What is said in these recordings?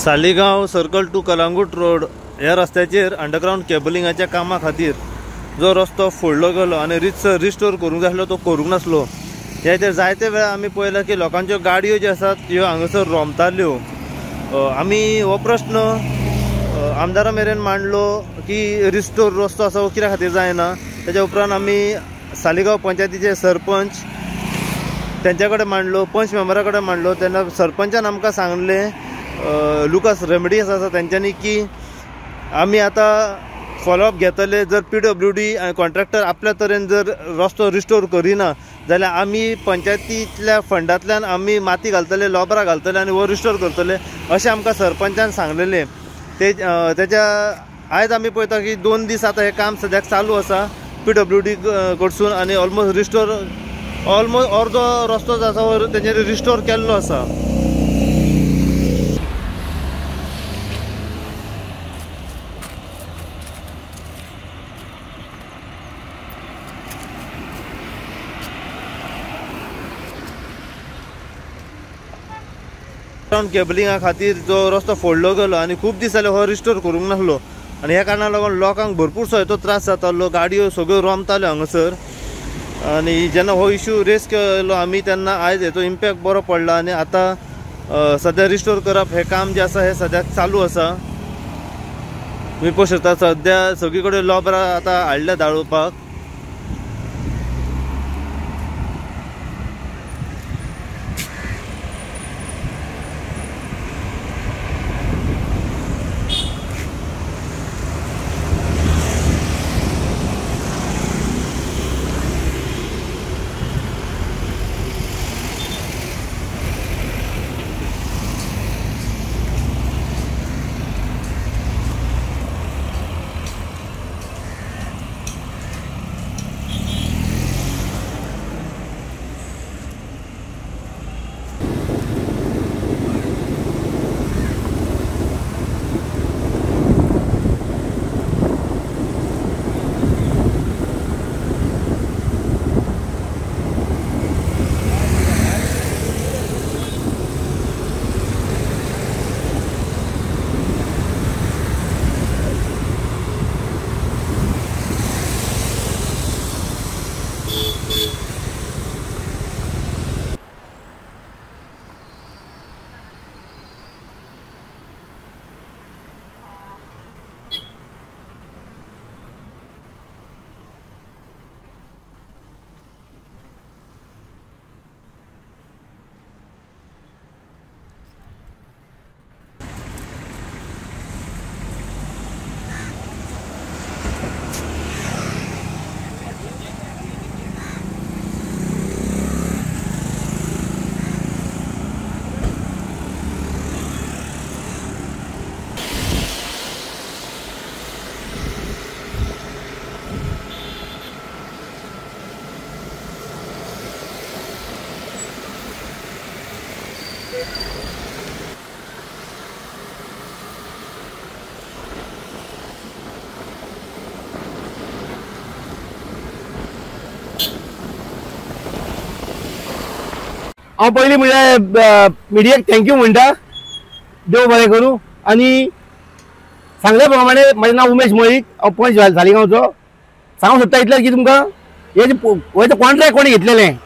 Saligao circle to Calangute road ह्या रस्त्याचेर underground केबलिंगाच्या कामा खातीर जो रस्तो फोडलो गेलो आनी रिस्टोर करूंक जाय आसलो तो करूंक नासलो। ह्याचेर जायते वेळा आमी पळयला की लोकांच्यो गाडयो ज्यो आसात ह्यो हांगासर रोमताल्यो। आमी हो प्रश्न आमदारा मेरेन मांडलो की रिस्टोर रस्तो आसा हो कित्या खातीर जायना। तेच्या उपरांत आमी सालिगांव पंचायतीचे सरपंच त्यांच्या कडेन मांडलो, पंच मेंबरा कडेन मांडलो। तेन्ना सरपंचान आमकां सांगले लुकास रेमेडीस आसा त्यांच्यानी की आमी आता फॉलोअप घेतले। जर PWD आणि कॉन्ट्रॅक्टर आपल्या तरेन जर रस्तो रिस्टोर करिना जाल्यार आमी पंचायतींतल्या फंडांतल्यान आमी माती घालतले, लोबरां घालतले आणि वो रिस्टोर करतले अशें आमकां सरपंचान सांगलेले। तेच्या आयज आमी पळयता की 2 दीस आता हे काम सद्याक चालू आसा PWD कडसून आणि ऑलमोस्ट अर्दो रस्तो जो आसा तेजेर रिस्टोर केल्लो आसा। केबलिंगा खातीर जो रस्तो फोडलो गेलो आणि खूब दीस जाले हो रिस्टोर करूंक नासलो आणि ह्या कारणाक लागून लोकांक भरपूरसो हेचो त्रास जातालो। गाडयो सगळ्यो रोमताल्यो हांगासर आणि जेन्ना हो इश्यू रेस केलो आमी तेन्ना आयज हेचो इम्पॅक्ट बरो पडला आणि आता सध्या रिस्टोर करप हे काम जे आसा हे सद्याक चालू आसा। तुम्ही पळोवंक शकता सध्या सगळी कडेन लोबरां आता हाडल्या दाळोवपाक। हांव पयलीं म्हणल्यार मिडियाक थँक्यू म्हणटा, देव बरें करूं। आनी सांगले प्रमाणे म्हजें नांव उमेश मळीक, हांव पंच सालिगांवचो। सांगूंक सोदता इतलें की तुमकां हेचो कॉन्ट्रॅक्ट कोणी घेतलेलें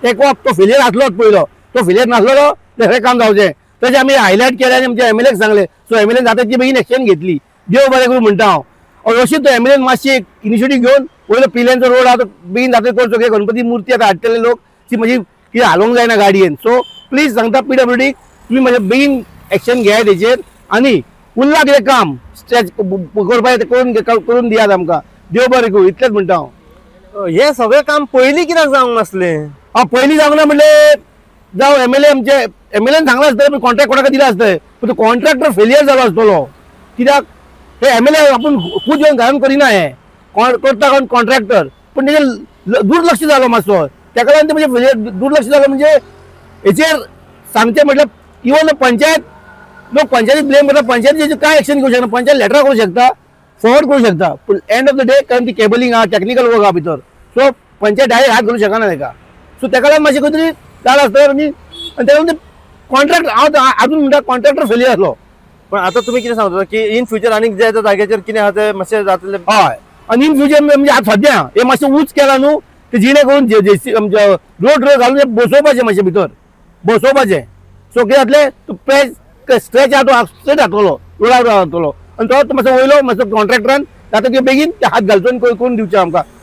ते तो फेलियर आसलोच पयलो, तो फेलियर नासलो तर हें काम जावचें। तशें आमी हायलायट केलें आनी आमच्या MLAक सांगलें, सो MLAन जाता ती बेगीन एक्शन घेतली। देव बरें करूं म्हणटा हांव। अशीच तो MLAन मातशी एक इनिशिएटीव घेवन पयलो पिल्यांचो रोड आहा तो बेगीन जाता करचो, कित्याक गणपती मूर्ती आतां हाडटले लोक ती मागीर कितें हालोवंक जायना गाडयेन। सो प्लीज सांगता PWD तुम्ही म्हणजे बेगीन एक्शन घेयात तेचेर आनी उरला कितें काम स्ट्रेच करपाक करून दियात आमकां। देव बरें करूं इतलेंच म्हणटा हांव। हे सगळे काम पयलीं कित्याक जावंक नासलें? पयलीं जावंक ना म्हणले जावं MLA आमचे MLAन सांगला आसतलें, कॉन्ट्रॅक्ट कोणाक दिला आसतलें, पूण तो कॉन्ट्रॅक्टर फेलियर जालो आसतलो। कित्याक हे MLA आपूण खूब येवन घालून करिना, हे करता कोण कॉन्ट्रॅक्टर, पूण तेजेर दुर्लक्ष जालो मातसो। तेका लागून ते म्हणजे दुर्लक्ष जालो म्हणजे हेचेर सांगचें म्हटल्यार इवन पंचायत लोक पंचायतीक ब्लेम करता, पंचायतीचेर काय एक्शन घेवंक शकना, पंचायत लेटर करूंक शकता, फॉरवर्ड करूंक शकता, पूण एंड ऑफ द डे कारण ती केबलिंग आहा, टेक्निकल वर्क आहा भितर, सो पंचायत डायरेक्ट हात घालूंक शकना तेका। सो तेका लागून मातशें खंय तरी जालां आसता आनी तेका लागून कॉन्ट्रॅक्ट हांव अजून म्हणटा कॉन्ट्रॅक्टर फेलियर आसलो. पण आता तुम्ही कितें सांगता की इन फ्युचर आनीक जे त्या जाग्याचेर कितें आहा तें मातशें जातलें. हय आणि इन फ्युचर म्हणजे आता सध्या हे मातशें उंच केला न्हू ते जिणे करून रोड घालून बसोवपाचें मातशें भितर बसोवपाचें. सो कितें जातलें स्ट्रेच आहा तो स्ट्रेट जातलो रोडार जातलो आणि तो मातसो वयलो मातसो कॉन्ट्रॅक्टरान जाता की बेगीन ते हात घालचो आनी करून दिवचे आमकां